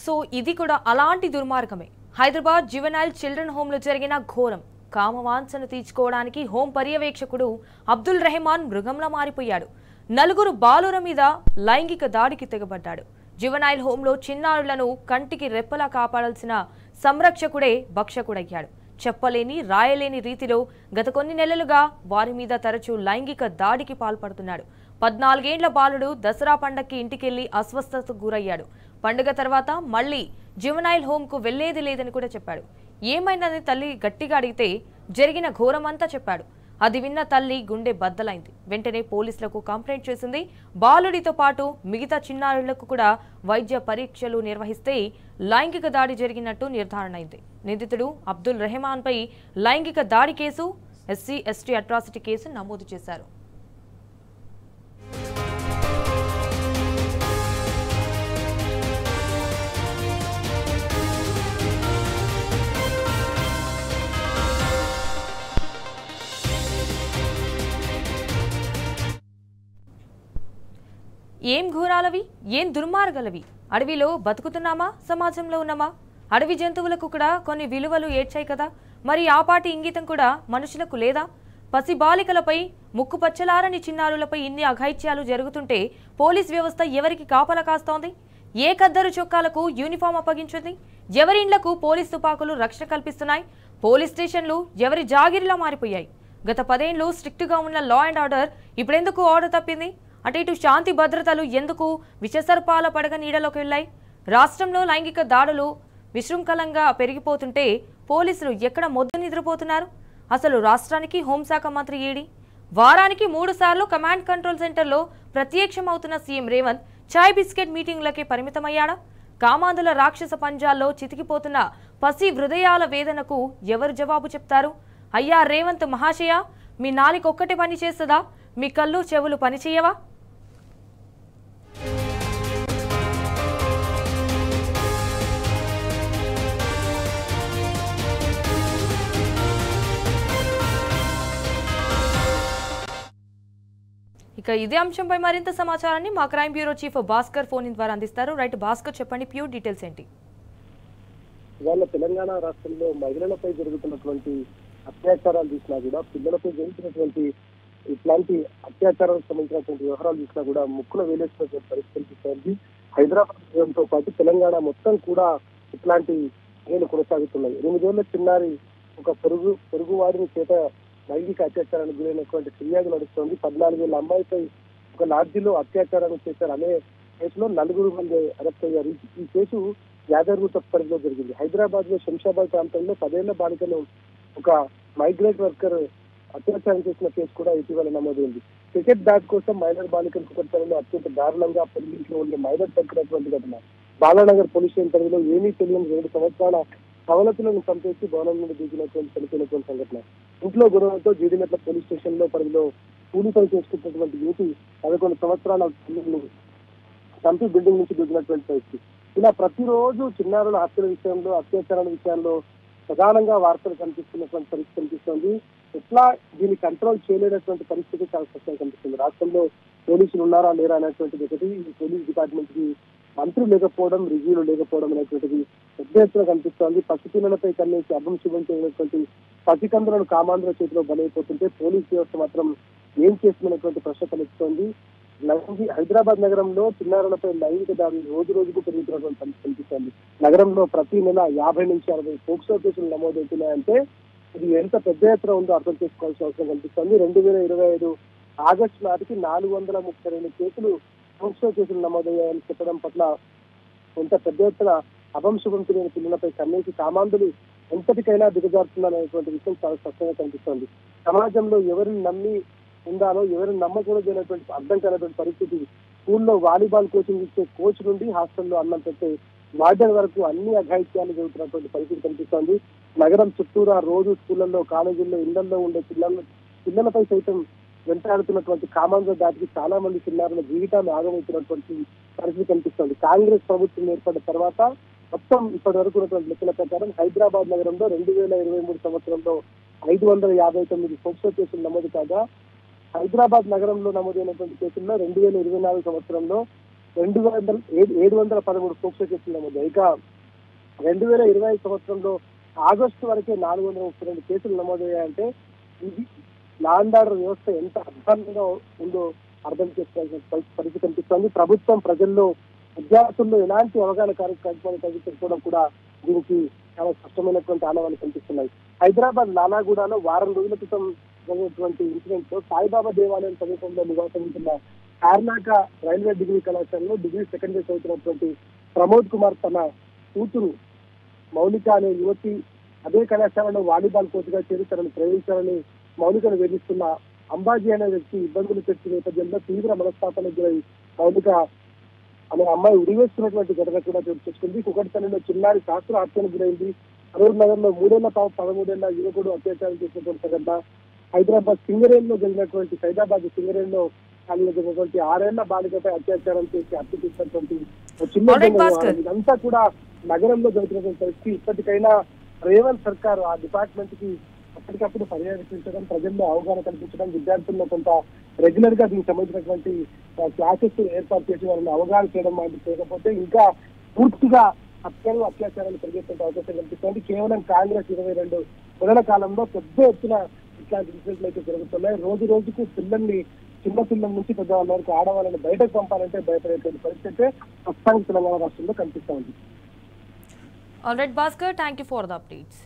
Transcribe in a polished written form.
So ఇది కూడా అలాంటి దుర్మార్గమే. హైదరాబాద్ జువెనైల్ చిల్డ్రన్ హోమ్ లో జరిగిన ఘోరం. కామవాంఛను తీర్చుకోవడానికి హోం పర్యవేక్షకుడు అబ్దుల్ రెహమాన్ మృగంలా మారిపోయాడు. నలుగురు బాలుర మీద లైంగిక దాడికి తెగబడ్డాడు. జువెనైల్ హోంలో చిన్నారులను కంటికి రెప్పలా కాపాడాల్సిన సంరక్షకుడే భక్షకుడయ్యాడు. చెప్పలేని రాయలేని రీతిలో గత కొన్ని నెలలుగా వారి మీద తరచూ లైంగిక దాడికి పాల్పడుతున్నాడు. 14 ఏళ్ల బాలుడు దసరా పండక్కి ఇంటికెళ్లి అస్వస్థతకు గురయ్యాడు. పండుగ తర్వాత మళ్లీ జువెనైల్ హోంకు వెళ్లేది లేదని కూడా చెప్పాడు. ఏమైందని తల్లి గట్టిగా అడిగితే జరిగిన ఘోరమంతా చెప్పాడు. అది విన్న తల్లి గుండె బద్దలైంది. వెంటనే పోలీసులకు కంప్లైంట్ చేసింది. బాలుడితో పాటు మిగతా చిన్నారులకు కూడా వైద్య పరీక్షలు నిర్వహిస్తే లైంగిక దాడి జరిగినట్టు నిర్ధారణ అయింది. నిందితుడు అబ్దుల్ రెహమాన్ పై లైంగిక దాడి case, SC ST atrocity case నమోదు చేశారు. ఏం ఘోరాలవి, ఏం దుర్మార్గాలవి. అడవిలో బతుకుతున్నామా, సమాజంలో ఉన్నామా? అడవి జంతువులకు కూడా కొన్ని విలువలు ఏడ్చాయి కదా, మరి ఆపాటి ఇంగితం కూడా మనుషులకు లేదా? పసి బాలికలపై, ముక్కు పచ్చలారని చిన్నారులపై ఇన్ని అఘాయిత్యాలు జరుగుతుంటే పోలీస్ వ్యవస్థ ఎవరికి కాపలా కాస్తోంది? ఏ కద్దరు చొక్కాలకు యూనిఫామ్ అప్పగించింది? ఎవరి ఇండ్లకు పోలీస్ తుపాకులు రక్షణ కల్పిస్తున్నాయి? పోలీస్ స్టేషన్లు ఎవరి జాగిరిలా మారిపోయాయి? గత 10 ఏళ్లు స్ట్రిక్ట్గా ఉన్న లా అండ్ ఆర్డర్ ఇప్పుడెందుకు ఆర్డర్ తప్పింది? అటు ఇటు శాంతి భద్రతలు ఎందుకు విషసర్పాల పడగ నీడలోకి వెళ్ళాయి? రాష్ట్రంలో లైంగిక దాడులు విశృంఖలంగా పెరిగిపోతుంటే పోలీసులు ఎక్కడ మొద్దు నిద్రపోతున్నారు? అసలు రాష్ట్రానికి హోంశాఖ మంత్రి ఏడి? వారానికి 3 సార్లు కమాండ్ కంట్రోల్ సెంటర్లో ప్రత్యక్షమవుతున్న సీఎం రేవంత్ చాయ్ బిస్కెట్ మీటింగ్లకే పరిమితమయ్యాడా? కామాంధుల రాక్షస పంజాల్లో చితికిపోతున్న పసి హృదయాల వేదనకు ఎవరు జవాబు చెప్తారు? అయ్యా రేవంత్ మహాశయ, మీ నాలికొక్కటే పని చేస్తుందా? మీ కళ్ళు చెవులు పనిచేయవా? ఇక ఇదే అంశంపై మరింత సమాచారాన్ని మా crime bureau chief Bhaskar phone ద్వారా అందిస్తారు. రైట్ భాస్కర్, చెప్పండి, ప్యూర్ డీటెయిల్స్ ఏంటి? ఇవాళ తెలంగాణ రాష్ట్రంలో మహిళలపై జరుగుతున్నటువంటి అత్యాచారాలు చూసినా కూడా, పిల్లలపై జరుగుతున్నటువంటి ఇట్లాంటి అత్యాచారాలకు సంబంధించినటువంటి వ్యవహారాలు చూసినా కూడా ముక్కున వేలేసినటువంటి పరిస్థితి కనిపిస్తోంది. హైదరాబాద్ పాటు తెలంగాణ మొత్తం కూడా ఇట్లాంటి నేను కొనసాగుతున్నాయి. 8 ఏళ్ల చిన్నారి ఒక పొరుగువాడిని చేత లైంగిక అత్యాచారానికి గురైనటువంటి ఫిర్యాదు నడుస్తోంది. 14 ఏళ్ల అమ్మాయిపై ఒక లాడ్జీలో అత్యాచారాలు చేశారు అనే కేసులో 9 మంది అరెస్ట్ అయ్యారు. ఈ కేసు యాదగిరిగుట్ట పరిధిలో జరిగింది. హైదరాబాద్ లో శంషాబాద్ ప్రాంతంలో 10 ఏళ్ల బాలికను ఒక మైగ్రేట్ వర్కర్ అత్యాచారం చేసిన కేసు కూడా ఇటీవల నమోదైంది. క్రికెట్ బ్యాట్ కోసం మైనర్ బాలికను కుక్కడలో అత్యంత దారుణంగా పొలిటింట్లో ఉండే మైనర్ తగ్గినటువంటి ఘటన. బాలానగర్ పోలీస్ స్టేషన్ పరిధిలో ఏమీ తెలియని 2 సంవత్సరాల సవలతులను చంపేసి భవనం నుండి దిగినటువంటి చనిపోయినటువంటి సంఘటన. ఇంట్లో గొడవలతో జీడిమెట్ల పోలీస్ స్టేషన్ లో పరిధిలో కూలీ పని చేసుకుంటున్నటువంటి యువతి 11 సంవత్సరాల చంపి బిల్డింగ్ నుంచి దిగినటువంటి పరిస్థితి. ఇలా ప్రతిరోజు చిన్నారుల హత్యల విషయంలో, అత్యాచారాల విషయాల్లో ప్రధానంగా వార్తలు కనిపిస్తున్నటువంటి పరిస్థితి కనిపిస్తుంది. ఎట్లా దీన్ని కంట్రోల్ చేయలేనటువంటి పరిస్థితి చాలా స్పష్టంగా కనిపిస్తుంది. రాష్ట్రంలో పోలీసులు ఉన్నారా లేరా అనేటువంటిది ఒకటి, ఈ పోలీస్ డిపార్ట్మెంట్ కి మంత్రులు లేకపోవడం, రివ్యూలు లేకపోవడం అనేటువంటిది పెద్ద ఎత్తున కనిపిస్తోంది. పసిపిల్లలపై కన్నేసి అభం శుభం చేయనటువంటి పసికందులను కామాంధ్ర చేతిలో బలైపోతుంటే పోలీస్ వ్యవస్థ మాత్రం ఏం చేస్తుందనేటువంటి ప్రశ్న కనిపిస్తోంది. హైదరాబాద్ నగరంలో చిన్నారులపై లైంగిక దాడులు రోజు రోజుకు పెరుగుతున్నటువంటి పరిస్థితి కనిపిస్తోంది. నగరంలో ప్రతి నెల 50 నుంచి 60 పోక్సో కేసులు నమోదవుతున్నాయంటే ఇది ఎంత పెద్ద ఎత్తున ఉందో అర్థం చేసుకోవాల్సిన అవసరం కనిపిస్తోంది. 2025 ఆగస్టు నాటికి 432 కేసులు పోక్సో కేసులు నమోదయ్యాయని చెప్పడం పట్ల ఎంత పెద్ద ఎత్తున అభంశుభం తెలియని పిల్లలపై కన్నేసి కామాంధులు ఎంతటికైనా దిగజారుతున్నారనేటువంటి విషయం చాలా స్పష్టంగా కనిపిస్తోంది. సమాజంలో ఎవరిని నమ్మి ఉండాలో, ఎవరిని నమ్మకూడదు అనేటువంటి అర్థం కానటువంటి పరిస్థితి. స్కూల్లో వాలీబాల్ కోచింగ్ ఇచ్చే కోచ్ నుండి హాస్టల్లో అన్నం పెట్టే వార్డెన్ వరకు అన్ని అఘాయిత్యాలు జరుగుతున్నటువంటి పరిస్థితి కనిపిస్తోంది. నగరం చుట్టూరా రోజు స్కూళ్లలో, కాలేజీల్లో, ఇళ్లలో ఉండే పిల్లలపై సైతం వెంటాడుతున్నటువంటి కామాంధ్ర దాటికి చాలా మంది చిన్నారుల జీవితాలు ఆగమవుతున్నటువంటి పరిస్థితి కనిపిస్తోంది. కాంగ్రెస్ ప్రభుత్వం ఏర్పడిన తర్వాత మొత్తం ఇప్పటి వరకు ఉన్నటువంటి లెక్కల ప్రకారం హైదరాబాద్ నగరంలో 2023 సంవత్సరంలో 559 పోక్సో కేసులు నమోదు కాగా, హైదరాబాద్ నగరంలో నమోదైనటువంటి కేసుల్లో 2024 సంవత్సరంలో 713 పోక్సో కేసులు నమోదయ్యాయి. ఇక 2025 సంవత్సరంలో ఆగస్టు వరకే 432 కేసులు నమోదయ్యాయంటే ఇది లా అండ్ ఆర్డర్ వ్యవస్థ ఎంత అధ్వానంగా ఉందో అర్థం చేసుకోవాల్సిన పరిస్థితి కనిపిస్తోంది. ప్రభుత్వం ప్రజల్లో విద్యార్థుల్లో ఎలాంటి అవగాహన కార్యక్రమాలు కలిగించకపోవడం కూడా దీనికి చాలా స్పష్టమైనటువంటి ఆనవాళ్ళు కనిపిస్తున్నాయి. హైదరాబాద్ లాలాగూడలో వారం రోజుల క్రితం జరిగినటువంటి ఇన్సిడెంట్ లో సాయిబాబా దేవాలయం సమీపంలో నివాసం ఉంటున్న కార్నాక రైల్వే డిగ్రీ కళాశాలలో డిగ్రీ సెకండ్ ఇయర్ చదువుతున్నటువంటి ప్రమోద్ కుమార్ తన కూతురు మౌలిక అనే యువతి అదే కళాశాలలో వాలీబాల్ కోచ్గా చేరి తనను ప్రేమించాలని మౌలికను వేధిస్తున్న అంబాజీ అనే వ్యక్తి ఇబ్బందులు పెట్టిన నేపథ్యంలో తీవ్ర మనస్తాపానికి గురై మౌలిక అనే అమ్మాయి ఉరివేస్తున్నటువంటి ఘటన కూడా చోటు చేసుకుంది. కుకట్పల్లిలో చిన్నారి శాస్త్ర హత్యకు గురైంది. అరూర్ నగర్ లో 13 యువకుడు అత్యాచారం చేసినటువంటి ఘటన. హైదరాబాద్ సింగరేణిలో జరిగినటువంటి సైదాబాద్ సింగరేణిలో జరిగినటువంటి 6 ఏళ్ల బాలికపై అత్యాచారం చేసి హత్య చేసినటువంటి చిన్న ఇదంతా కూడా నగరంలో జరుగుతున్నటువంటి పరిస్థితి. ఇప్పటికైనా రేవంత్ సర్కార్ ఆ డిపార్ట్మెంట్ కి అప్పటికప్పుడు పర్యవేక్షించడం, ప్రజల్లో అవగాహన కల్పించడం, విద్యార్థుల్లో కొంత రెగ్యులర్ గా దీనికి సంబంధించినటువంటి క్లాసెస్ ఏర్పాటు చేసి వారిని అవగాహన చేయడం లాంటి చేయకపోతే ఇంకా పూర్తిగా హత్యలు అత్యాచారాలు పెరిగేటువంటి అవకాశం కనిపిస్తుంది. కేవలం కాంగ్రెస్ 22 నెలల కాలంలో పెద్ద ఎత్తున ఇట్లాంటి ఇన్సిడెంట్లు అయితే జరుగుతున్నాయి. రోజు రోజుకు చిన్న పిల్లల నుంచి పెద్దవాళ్ళ వరకు ఆడవాళ్ళని బయటకు పంపాలంటే భయపడేటువంటి పరిస్థితి ప్రస్తుతానికి తెలంగాణ రాష్ట్రంలో కనిపిస్తా ఉంది. All right, Bhaskar, thank you for the updates.